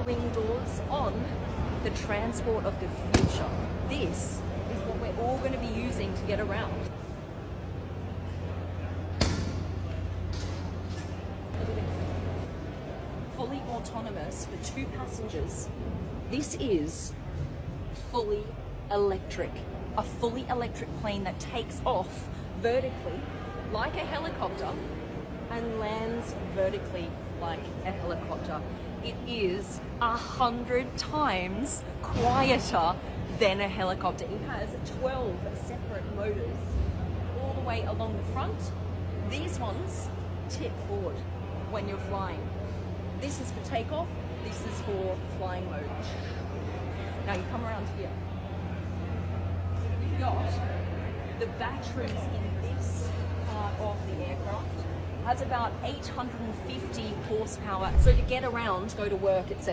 wing doors on the transport of the future. This is what we're all going to be using to get around. Look at this. Fully autonomous for 2 passengers. This is fully electric. A fully electric plane that takes off vertically like a helicopter and lands vertically like a helicopter. It is 100 times quieter than a helicopter. It has 12 separate motors all the way along the front. These ones tip forward when you're flying. This is for takeoff, this is for flying mode. Now you come around here. We've got the batteries in this part of the aircraft. Has about 850 horsepower. So to get around, go to work, etc.